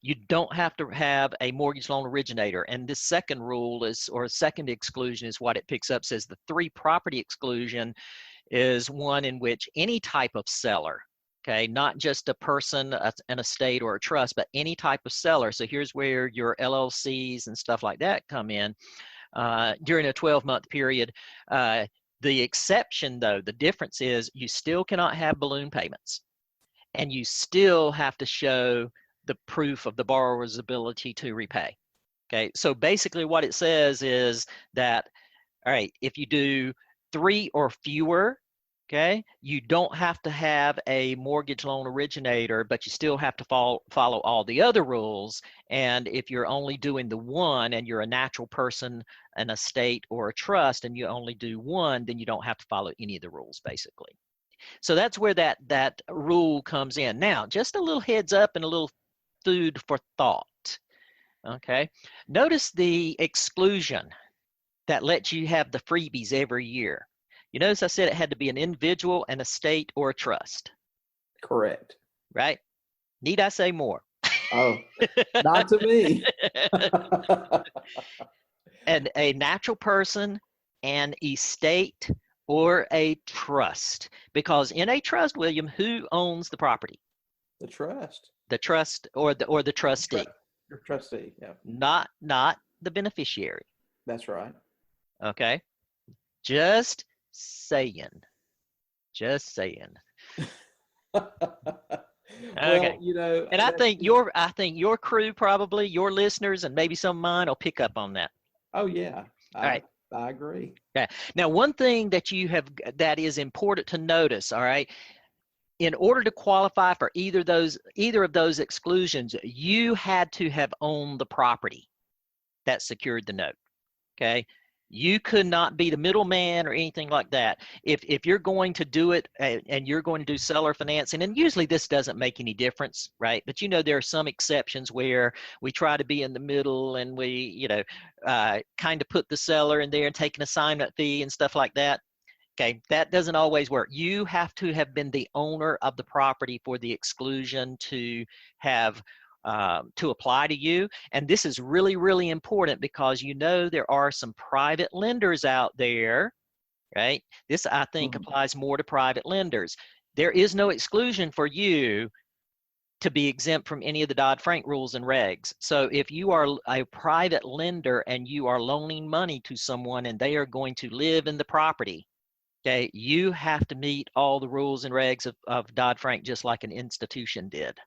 [SPEAKER 3] you don't have to have a mortgage loan originator. And this second rule second exclusion is what it picks up, says the three property exclusion is one in which any type of seller, okay, not just a person, an estate, or a trust, but any type of seller. So here's where your LLCs and stuff like that come in. During a 12-month period. The exception, though, the difference is you still cannot have balloon payments, and you still have to show the proof of the borrower's ability to repay. Okay, so basically what it says is that, all right, if you do three or fewer, okay, you don't have to have a mortgage loan originator, but you still have to follow all the other rules. And if you're only doing the one and you're a natural person, an estate, or a trust, and you only do one, then you don't have to follow any of the rules, basically. So that's where that rule comes in. Now, just a little heads up and a little food for thought. Okay, notice the exclusion that lets you have the freebies every year. You notice I said it had to be an individual, an estate, or a trust.
[SPEAKER 2] Correct.
[SPEAKER 3] Right? Need I say more?
[SPEAKER 2] Oh, not to me.
[SPEAKER 3] And a natural person, an estate, or a trust. Because in a trust, William, who owns the property?
[SPEAKER 2] The trust.
[SPEAKER 3] The trust or the trustee.
[SPEAKER 2] Your trustee, yeah.
[SPEAKER 3] Not the beneficiary.
[SPEAKER 2] That's right.
[SPEAKER 3] Okay. Just saying. Just saying.
[SPEAKER 2] Well,
[SPEAKER 3] Okay. And I think
[SPEAKER 2] that's-
[SPEAKER 3] your crew, probably your listeners, and maybe some of mine will pick up on that.
[SPEAKER 2] oh yeah,
[SPEAKER 3] All right.
[SPEAKER 2] I agree.
[SPEAKER 3] Okay. Now, one thing that that is important to notice, all right, in order to qualify for either of those exclusions, you had to have owned the property that secured the note. Okay. You could not be the middleman or anything like that. If you're going to do it and you're going to do seller financing, and usually this doesn't make any difference, right? But there are some exceptions where we try to be in the middle and we, kind of put the seller in there and take an assignment fee and stuff like that. Okay, that doesn't always work. You have to have been the owner of the property for the exclusion to have to apply to you. And this is really, really important because there are some private lenders out there, right? This, I think, applies more to private lenders. There is no exclusion for you to be exempt from any of the Dodd-Frank rules and regs. So if you are a private lender and you are loaning money to someone and they are going to live in the property, okay, you have to meet all the rules and regs of Dodd-Frank just like an institution did.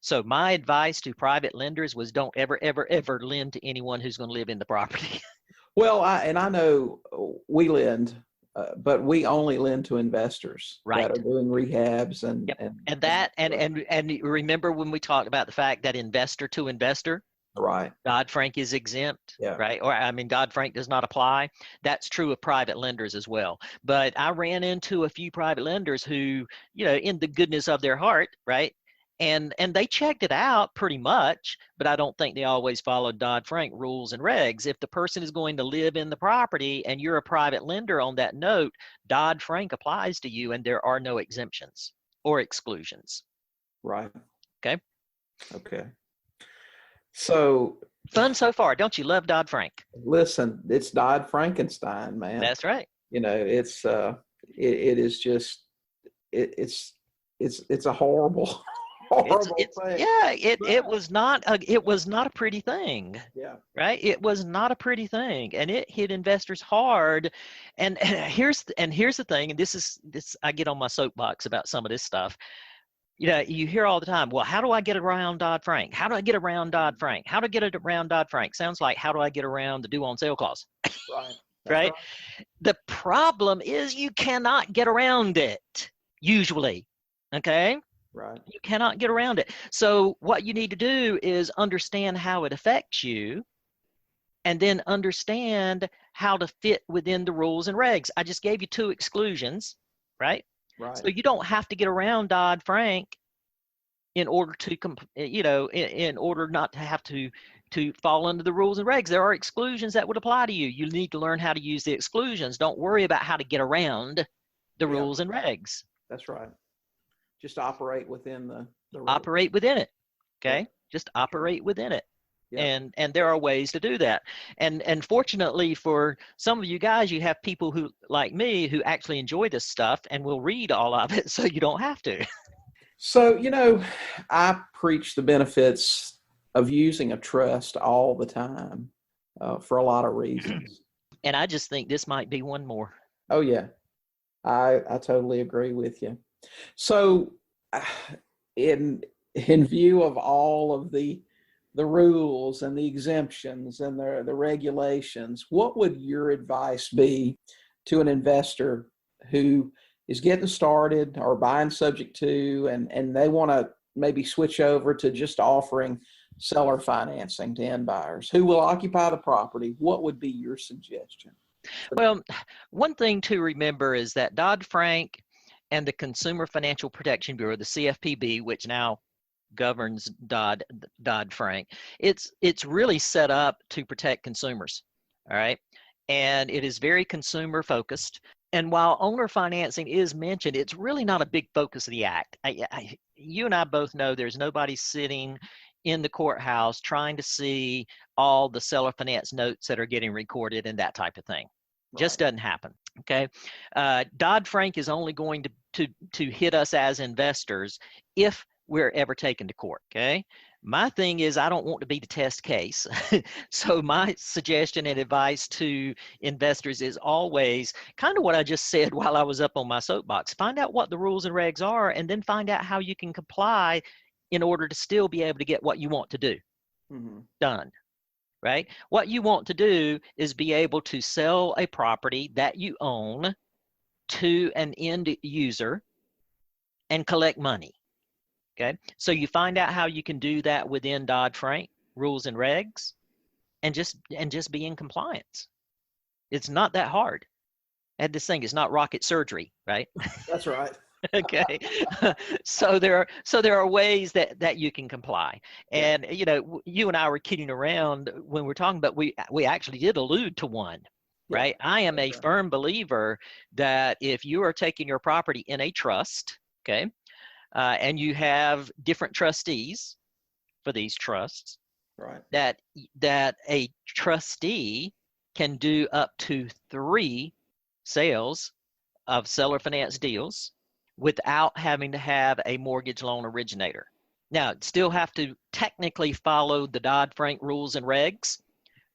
[SPEAKER 3] So my advice to private lenders was don't ever, ever, ever lend to anyone who's going to live in the property.
[SPEAKER 2] Well, I know we lend, but we only lend to investors
[SPEAKER 3] Right.
[SPEAKER 2] that are doing rehabs and
[SPEAKER 3] and remember when we talked about the fact that investor to investor,
[SPEAKER 2] right.
[SPEAKER 3] Dodd-Frank is exempt,
[SPEAKER 2] Yeah.
[SPEAKER 3] right? Or Dodd-Frank does not apply. That's true of private lenders as well. But I ran into a few private lenders who, in the goodness of their heart, right? And they checked it out pretty much, but I don't think they always followed Dodd-Frank rules and regs. If the person is going to live in the property and you're a private lender on that note, Dodd-Frank applies to you and there are no exemptions or exclusions.
[SPEAKER 2] Right.
[SPEAKER 3] Okay.
[SPEAKER 2] Okay. So
[SPEAKER 3] fun so far. Don't you love Dodd-Frank?
[SPEAKER 2] Listen, it's Dodd-Frankenstein, man.
[SPEAKER 3] That's right.
[SPEAKER 2] It's it is just it's a horrible thing.
[SPEAKER 3] Yeah, it was not a pretty thing.
[SPEAKER 2] Yeah.
[SPEAKER 3] Right? It was not a pretty thing, and it hit investors hard. And here's the thing, and this I get on my soapbox about some of this stuff. You hear all the time, well, how do I get around Dodd-Frank? How do I get around Dodd-Frank? How to get around Dodd-Frank? Sounds like how do I get around the due on sale clause?
[SPEAKER 2] Right.
[SPEAKER 3] Right? The problem is you cannot get around it, usually. Okay?
[SPEAKER 2] Right.
[SPEAKER 3] You cannot get around it. So what you need to do is understand how it affects you and then understand how to fit within the rules and regs. I just gave you 2 exclusions, right?
[SPEAKER 2] Right.
[SPEAKER 3] So you don't have to get around Dodd-Frank in order to, in order not to have to fall under the rules and regs. There are exclusions that would apply to you. You need to learn how to use the exclusions. Don't worry about how to get around the rules and regs.
[SPEAKER 2] That's right. Just operate within the rules.
[SPEAKER 3] Operate within it. Okay.
[SPEAKER 2] Yeah.
[SPEAKER 3] Just operate within it.
[SPEAKER 2] Yeah.
[SPEAKER 3] And there are ways to do that. And fortunately for some of you guys, you have people who, like me, who actually enjoy this stuff and will read all of it so you don't have to.
[SPEAKER 2] So, I preach the benefits of using a trust all the time for a lot of reasons.
[SPEAKER 3] And I just think this might be one more.
[SPEAKER 2] Oh, yeah. I totally agree with you. So in view of all of the rules and the exemptions and the regulations, what would your advice be to an investor who is getting started or buying subject to, and they want to maybe switch over to just offering seller financing to end buyers who will occupy the property? What would be your suggestion?
[SPEAKER 3] Well, one thing to remember is that Dodd-Frank and the Consumer Financial Protection Bureau, the CFPB, which now governs Dodd-Frank, it's really set up to protect consumers, all right? And it is very consumer focused. And while owner financing is mentioned, it's really not a big focus of the act. You and I both know there's nobody sitting in the courthouse trying to see all the seller finance notes that are getting recorded and that type of thing. Right. Just doesn't happen. Okay. Dodd-Frank is only going to hit us as investors if we're ever taken to court. Okay. My thing is I don't want to be the test case. So my suggestion and advice to investors is always kind of what I just said while I was up on my soapbox. Find out what the rules and regs are, and then find out how you can comply in order to still be able to get what you want to do done. Right? What you want to do is be able to sell a property that you own to an end user and collect money. Okay. So you find out how you can do that within Dodd-Frank rules and regs and just be in compliance. It's not that hard. I had this thing, it's not rocket surgery, right?
[SPEAKER 2] That's right.
[SPEAKER 3] Okay. So there are ways that you can comply. And you know, you and I were kidding around when we're talking, but we actually did allude to one, right? I am a firm believer that if you are taking your property in a trust, okay, and you have different trustees for these trusts,
[SPEAKER 2] right,
[SPEAKER 3] that a trustee can do up to 3 sales of seller finance deals without having to have a mortgage loan originator. Now, still have to technically follow the Dodd-Frank rules and regs,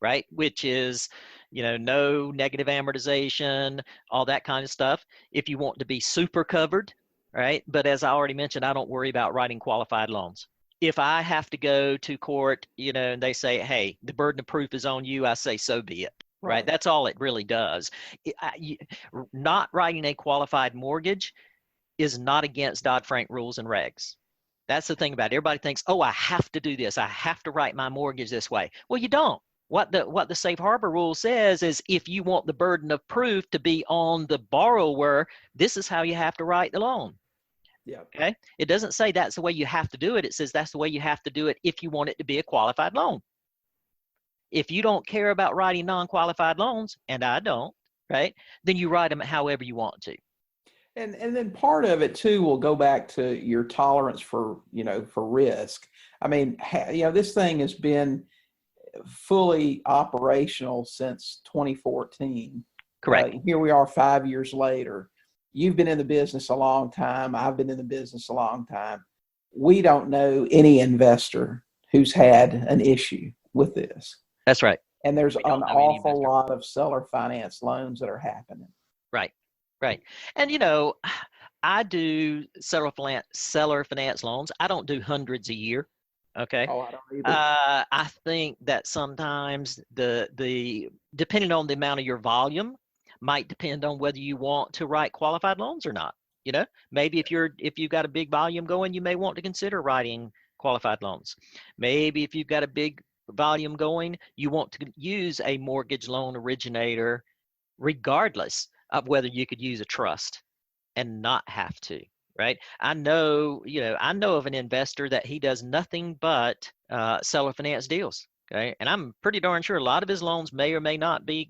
[SPEAKER 3] right? Which is, you know, no negative amortization, all that kind of stuff. If you want to be super covered, right? But as I already mentioned, I don't worry about writing qualified loans. If I have to go to court, you know, and they say, hey, the burden of proof is on you, I say, so be it, right? That's all it really does. Not writing a qualified mortgage is not against Dodd-Frank rules and regs. That's the thing about it. Everybody thinks, oh, I have to do this. I have to write my mortgage this way. Well, you don't. What the safe harbor rule says is if you want the burden of proof to be on the borrower, this is how you have to write the loan.
[SPEAKER 2] Yeah.
[SPEAKER 3] Okay. It doesn't say that's the way you have to do it. It says that's the way you have to do it if you want it to be a qualified loan. If you don't care about writing non-qualified loans, and I don't, right, then you write them however you want to.
[SPEAKER 2] And then part of it too will go back to your tolerance for, you know, for risk. I mean, you know, this thing has been fully operational since 2014.
[SPEAKER 3] Correct.
[SPEAKER 2] Here we are 5 years later. You've been in the business a long time. I've been in the business a long time. We don't know any investor who's had an issue with this.
[SPEAKER 3] That's right.
[SPEAKER 2] And there's an awful lot of seller finance loans that are happening.
[SPEAKER 3] Right. Right. And, you know, I do seller finance loans. I don't do hundreds a year. Okay.
[SPEAKER 2] Oh, I don't either.
[SPEAKER 3] I think that sometimes the depending on the amount of your volume might depend on whether you want to write qualified loans or not. You know, maybe if you've got a big volume going, you may want to consider writing qualified loans. Maybe if you've got a big volume going, you want to use a mortgage loan originator regardless of whether you could use a trust and not have to, right? I know of an investor that he does nothing but seller finance deals, okay? And I'm pretty darn sure a lot of his loans may or may not be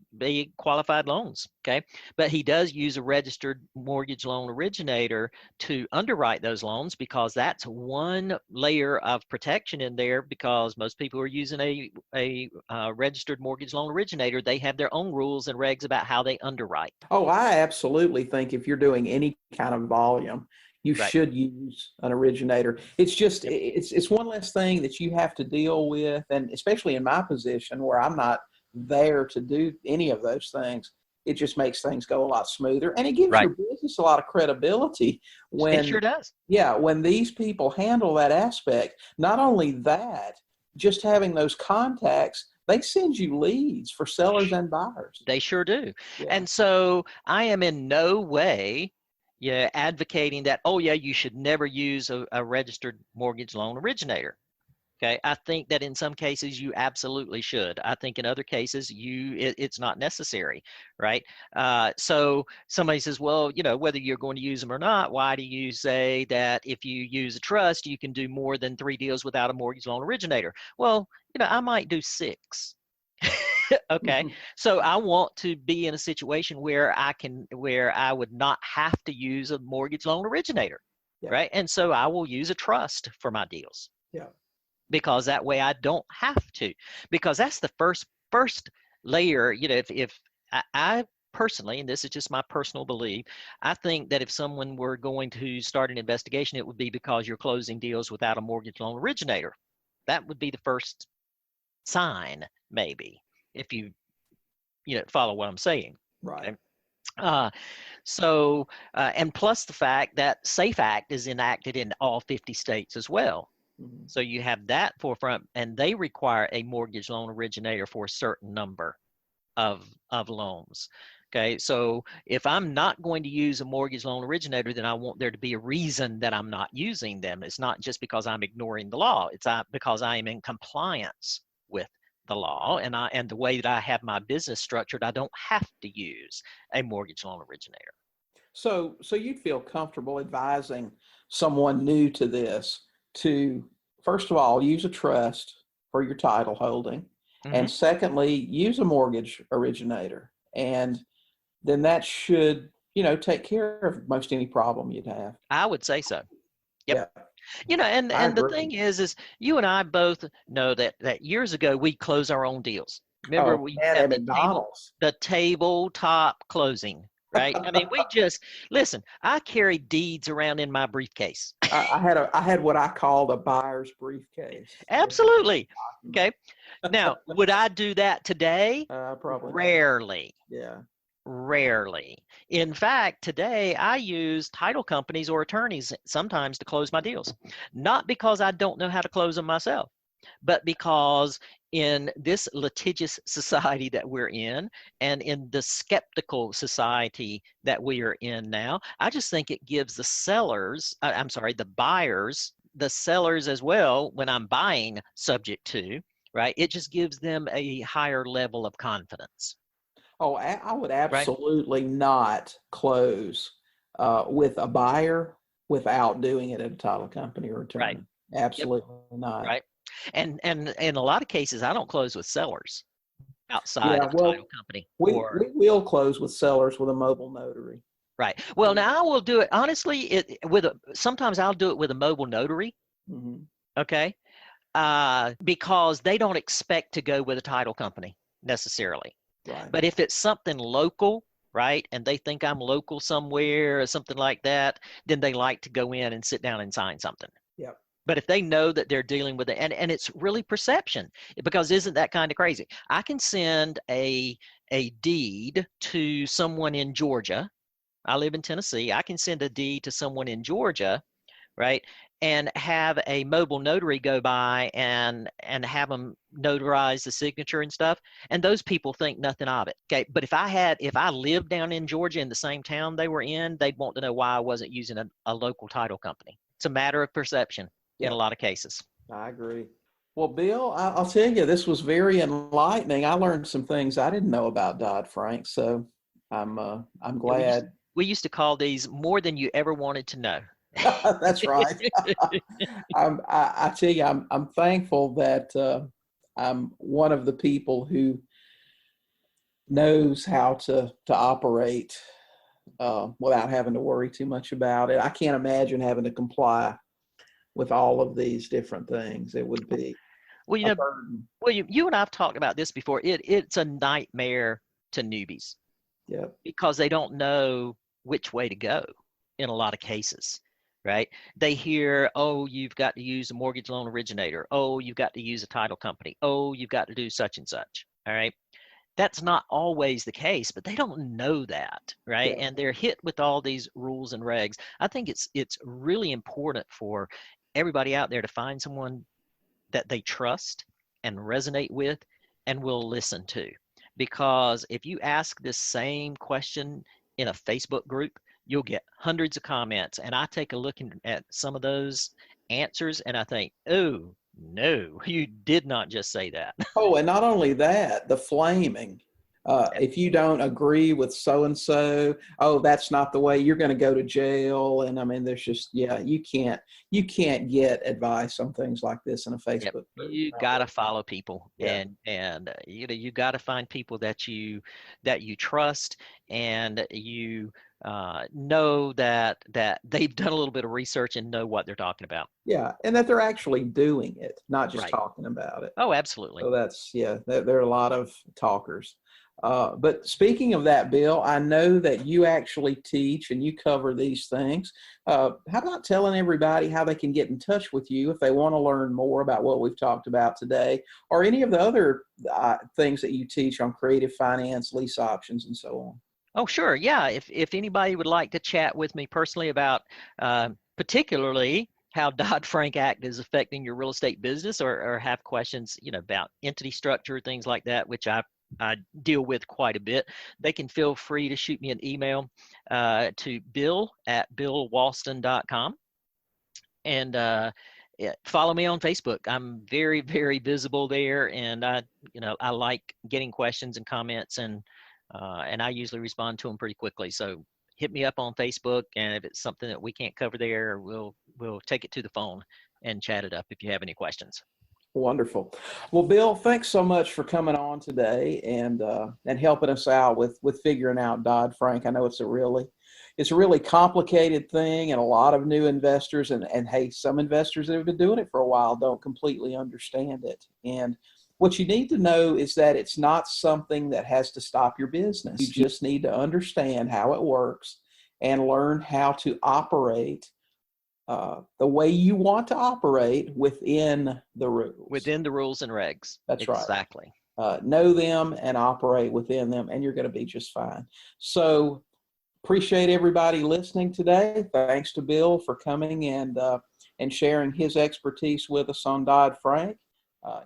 [SPEAKER 3] qualified loans, okay? But he does use a registered mortgage loan originator to underwrite those loans because that's one layer of protection in there because most people who are using a registered mortgage loan originator, they have their own rules and regs about how they underwrite.
[SPEAKER 2] Oh, I absolutely think if you're doing any kind of volume, you should use an originator. It's just, it's one less thing that you have to deal with. And especially in my position where I'm not there to do any of those things, it just makes things go a lot smoother. And it gives your business a lot of credibility when
[SPEAKER 3] it sure does.
[SPEAKER 2] Yeah, when these people handle that aspect. Not only that, just having those contacts, they send you leads for sellers and buyers.
[SPEAKER 3] They sure do.
[SPEAKER 2] Yeah.
[SPEAKER 3] And so I am in no way advocating that, oh yeah, you should never use a registered mortgage loan originator. Okay. I think that in some cases you absolutely should. I think in other cases it's not necessary, right? So somebody says, well, you know, whether you're going to use them or not, why do you say that if you use a trust, you can do more than 3 deals without a mortgage loan originator? Well, you know, I might do 6. Okay. So I want to be in a situation where I would not have to use a mortgage loan originator. Yeah. Right. And so I will use a trust for my deals.
[SPEAKER 2] Yeah.
[SPEAKER 3] Because that way I don't have to, because that's the first layer. You know, if I personally, and this is just my personal belief, I think that if someone were going to start an investigation, it would be because you're closing deals without a mortgage loan originator. That would be the first sign, maybe, if you follow what I'm saying.
[SPEAKER 2] Right.
[SPEAKER 3] Okay? And plus the fact that SAFE Act is enacted in all 50 states as well.
[SPEAKER 2] Mm-hmm.
[SPEAKER 3] So you have that forefront, and they require a mortgage loan originator for a certain number of loans. Okay, so if I'm not going to use a mortgage loan originator, then I want there to be a reason that I'm not using them. It's not just because I'm ignoring the law. It's because I am in compliance with the law, and the way that I have my business structured, I don't have to use a mortgage loan originator.
[SPEAKER 2] So you'd feel comfortable advising someone new to this to, first of all, use a trust for your title holding,
[SPEAKER 3] Mm-hmm.
[SPEAKER 2] and secondly, use a mortgage originator, and then that should, take care of most any problem you'd have.
[SPEAKER 3] I would say so. Yep.
[SPEAKER 2] Yeah,
[SPEAKER 3] And the thing is you and I both know that years ago we closed our own deals. Remember, we had the tabletop closing, right? I mean, we just listen. I carry deeds around in my briefcase.
[SPEAKER 2] I had what I called a buyer's briefcase.
[SPEAKER 3] Absolutely. Okay. Now, would I do that today?
[SPEAKER 2] Probably
[SPEAKER 3] rarely.
[SPEAKER 2] Not. Yeah.
[SPEAKER 3] Rarely. In fact, today I use title companies or attorneys sometimes to close my deals. Not because I don't know how to close them myself, but because in this litigious society that we're in, and in the skeptical society that we are in now, I just think it gives the buyers, the sellers as well, when I'm buying subject to, right? It just gives them a higher level of confidence.
[SPEAKER 2] Oh, I would absolutely not close with a buyer without doing it at a title company or attorney.
[SPEAKER 3] Right.
[SPEAKER 2] Absolutely not.
[SPEAKER 3] Right. And in a lot of cases, I don't close with sellers outside of title company.
[SPEAKER 2] We will close with sellers with a mobile notary.
[SPEAKER 3] Right. Well, now I will do it honestly. Sometimes I'll do it with a mobile notary.
[SPEAKER 2] Mm-hmm.
[SPEAKER 3] Okay. Because they don't expect to go with a title company necessarily.
[SPEAKER 2] Right.
[SPEAKER 3] But if it's something local, right, and they think I'm local somewhere or something like that, then they like to go in and sit down and sign something.
[SPEAKER 2] Yep.
[SPEAKER 3] But if they know that they're dealing with it, and it's really perception, because isn't that kind of crazy? I can send a deed to someone in Georgia. I live in Tennessee. I can send a deed to someone in Georgia, right, and have a mobile notary go by and have them notarize the signature and stuff, and those people think nothing of it. Okay, but if I lived down in Georgia in the same town they were in, they'd want to know why I wasn't using a local title company. It's a matter of perception in a lot of cases.
[SPEAKER 2] I agree. Well, Bill, I'll tell you, this was very enlightening. I learned some things I didn't know about Dodd-Frank, so I'm glad.
[SPEAKER 3] We used to call these more than you ever wanted to know.
[SPEAKER 2] That's right. I tell you, I'm thankful that I'm one of the people who knows how to operate without having to worry too much about it. I can't imagine having to comply with all of these different things. It would be a burden.
[SPEAKER 3] Well, you and I've talked about this before. It's a nightmare to newbies.
[SPEAKER 2] Yeah.
[SPEAKER 3] Because they don't know which way to go in a lot of cases. Right? They hear, oh, you've got to use a mortgage loan originator. Oh, you've got to use a title company. Oh, you've got to do such and such. All right. That's not always the case, but they don't know that, right? Yeah. And they're hit with all these rules and regs. I think it's really important for everybody out there to find someone that they trust and resonate with and will listen to. Because if you ask this same question in a Facebook group, you'll get hundreds of comments, and I take a look at some of those answers and I think, oh, no, you did not just say that.
[SPEAKER 2] Oh, and not only that, the flaming. If you don't agree with so-and-so, oh, that's not the way, you're going to go to jail. And I mean, there's just, you can't get advice on things like this in a Facebook group.
[SPEAKER 3] You got to follow people, and you got to find people that you trust, and you know that they've done a little bit of research and know what they're talking about.
[SPEAKER 2] Yeah, and that they're actually doing it, not just talking about it.
[SPEAKER 3] Oh, absolutely.
[SPEAKER 2] So that's, there are a lot of talkers. But speaking of that, Bill, I know that you actually teach and you cover these things. How about telling everybody how they can get in touch with you if they want to learn more about what we've talked about today, or any of the other things that you teach on creative finance, lease options, and so on?
[SPEAKER 3] Oh, sure. Yeah. If anybody would like to chat with me personally about particularly how Dodd-Frank Act is affecting your real estate business, or have questions, about entity structure, things like that, which I deal with quite a bit, they can feel free to shoot me an email to bill@billwalston.com. And follow me on Facebook. I'm very, very visible there, and I like getting questions and comments, and I usually respond to them pretty quickly. So hit me up on Facebook, and if it's something that we can't cover there, we'll take it to the phone and chat it up if you have any questions.
[SPEAKER 2] Wonderful. Well, Bill, thanks so much for coming on today and helping us out with figuring out Dodd-Frank. I know it's a really complicated thing, and a lot of new investors and hey, some investors that have been doing it for a while don't completely understand it. And what you need to know is that it's not something that has to stop your business. You just need to understand how it works and learn how to operate the way you want to operate within the rules.
[SPEAKER 3] Within the rules and regs.
[SPEAKER 2] That's right.
[SPEAKER 3] Exactly.
[SPEAKER 2] Know them and operate within them, and you're going to be just fine. So appreciate everybody listening today. Thanks to Bill for coming and sharing his expertise with us on Dodd-Frank.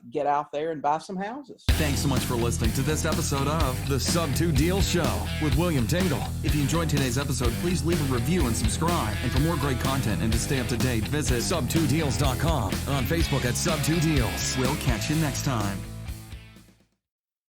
[SPEAKER 2] Get out there and buy some houses.
[SPEAKER 1] Thanks so much for listening to this episode of the Sub 2 Deals Show with William Tingle. If you enjoyed today's episode, please leave a review and subscribe. And for more great content and to stay up to date, visit sub2deals.com and on Facebook at Sub 2 Deals. We'll catch you next time.